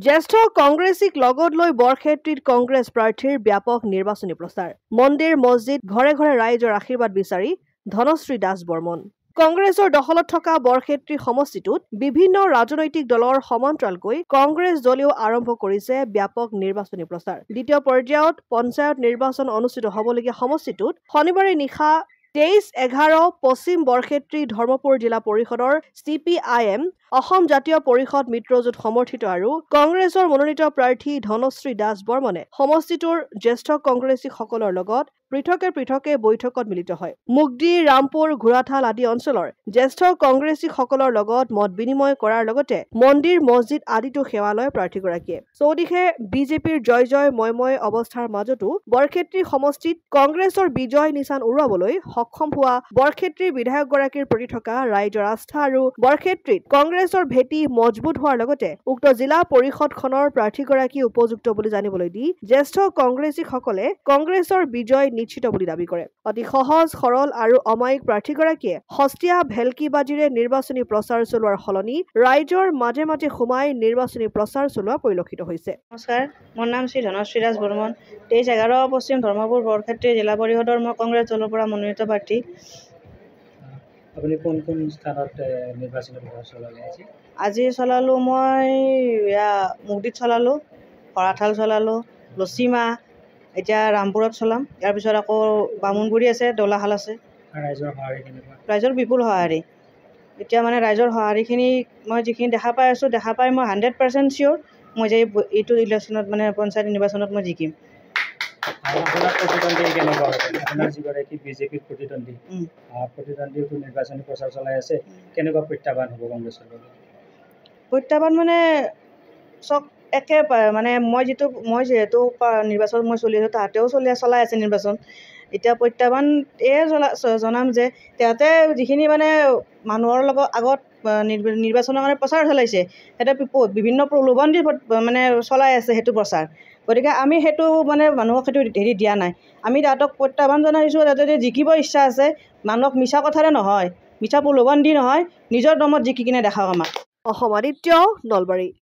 জ্যেষ্ঠ কংগ্ৰেছীক লগত লৈ বৰক্ষেত্ৰীত কংগ্ৰেছ প্ৰাৰ্থীৰ ব্যাপক নিৰ্বাচনী প্ৰচাৰ মন্দিৰ মছজিদ ঘৰে ঘৰে ৰাইজৰ আশীৰ্বাদ বিচাৰি ধনশ্ৰী দাস বৰ্মন কংগ্ৰেছৰ দখলত থকা বৰক্ষেত্ৰী সমষ্টিটোত বিভিন্ন ৰাজনৈতিক দলৰ সমান্তৰালকৈ কংগ্ৰেছ দলেও আৰম্ভ কৰিছে ব্যাপক নিৰ্বাচনী প্ৰচাৰ দ্বিতীয় পৰ্যায়ত পঞ্চায়ত নিৰ্বাচন অনুষ্ঠিত হ'বলগীয়া সমষ্টিটোত শনিবাৰে নিশা 23-11 পশ্চিম বৰক্ষেত্ৰী ধৰ্মপুৰ জিলা পৰিষদৰ CPIM অসম জাতীয় পৰিষদ মিত্ৰজোঁট সমৰ্থিত আৰু কংগ্ৰেছৰ মনোনীত প্ৰাৰ্থী ধনশ্ৰী দাস বৰ্মনে সমষ্টিটোৰ জ্যেষ্ঠ কংগ্ৰেছীসকলৰ লগত পৃথকে বৈঠকত মিলিত হয় মুগদি ৰামপুৰ ঘোৰাথাল আদি অঞ্চলৰ জ্যেষ্ঠ কংগ্ৰেছীসকলৰ লগত মত বিনিময় কৰাৰ লগতে মন্দিৰ মছজিদ আদিতো সেৱালয় প্ৰাৰ্থীগৰাকীয়ে চৌদিশে বিজেপিৰ জয় ময় অৱস্থাৰ মাজতো বৰক্ষেত্ৰী সমষ্টিত কংগ্ৰেছৰ বিজয় নিশান উৰুৱাবলৈ সক্ষম হোৱা বৰক্ষেত্ৰী বিধায়কগৰাকীৰ প্ৰতি থকা ৰাইজৰ আস্থা আৰু বৰক্ষেত্ৰীত কংগ্ৰেছৰ ভেটি মজবুত হোৱাৰ লগতে উক্ত জিলা পৰিষদখনৰ প্ৰাৰ্থীগৰাকী উপযুক্ত বুলি জানিবলৈ দি জ্যেষ্ঠ কংগ্ৰেছীসকলে কংগ্ৰেছৰ বিজয় নিশ্চিত বুলি দাবী কৰে অতি সহজ সৰল আৰু অমায়িক প্ৰাৰ্থীগৰাকীয়ে হস্তিয়া ভেলকিবাজিৰে নিৰ্বাচনী প্ৰচাৰ চলোৱাৰ সলনি ৰাইজৰ মাজে মাজে সোমাই নিৰ্বাচনী প্ৰচাৰ চলোৱা পৰিলক্ষিত হৈছে নমস্কাৰ মোৰ নাম শ্ৰী ধনশ্ৰী দাস বৰ্মন 23-11 পশ্চিম ধৰ্মপুৰ বৰক্ষেত্ৰী জিলা পৰিষদৰ মই কংগ্ৰেছ দলৰ পৰা মনোনীত প্ৰাৰ্থী আপুনি কোন কোন স্থানত নিৰ্বাচনী প্ৰচাৰ চলালে আজি চলালো মই মুগদিত চলালো ঘৰাথাল চলালো লচিমা এতিয়া ৰামপুৰত চলাম ইয়াৰ পিছত আকৌ বামুণগুৰি আছে দলাহাল আছে ৰাইজৰ সঁহাৰি কেনেকুৱা ৰাইজৰ বিপুল সঁহাৰি এতিয়া মানে ৰাইজৰ সঁহাৰিখিনি মই যিখিনি দেখা পাই আছোঁ দেখা পাই মই 100% চিয়'ৰ মই যে এইটো ইলেকশ্যনত মানে পঞ্চায়ত নিৰ্বাচনত মই জিকিম আপোনাৰ প্ৰতিদ্বন্দ্বী কেনেকুৱা হ'ব আপোনাৰ যিগৰাকী বিজেপিৰ প্ৰতিদ্বন্দ্বীটো নিৰ্বাচনী প্ৰচাৰ চলাই আছে কেনেকুৱা প্ৰত্যাহ্বান হ'ব কংগ্ৰেছৰ প্ৰত্যাহ্বান মানে চব একে মানে মই যিহেতু নিৰ্বাচন মই চলি আছোঁ তাহাঁতেও চলাই আছে নিৰ্বাচন এতিয়া প্ৰত্যাহ্বান জনাম যে তাতে যিখিনি মানে মানুহৰ লগত আগত নিৰ্বাচনৰ কাৰণে প্ৰচাৰ চলাইছে সিহঁতে বিভিন্ন প্ৰলোভন দি মানে চলাই আছে সেইটো প্ৰচাৰ গতিকে আমি সেইটো মানে মানুহক সেইটো দিয়া নাই আমি তাহাঁতক প্ৰত্যাহ্বান জনাইছোঁ যাতে জিকিব ইচ্ছা আছে মানুহক মিছা কথাৰে নহয় মিছা প্ৰলোভন দি নহয় নিজৰ দমত জিকি কিনে দেখাওক আমাক অসম আদিত্য নলবাৰী।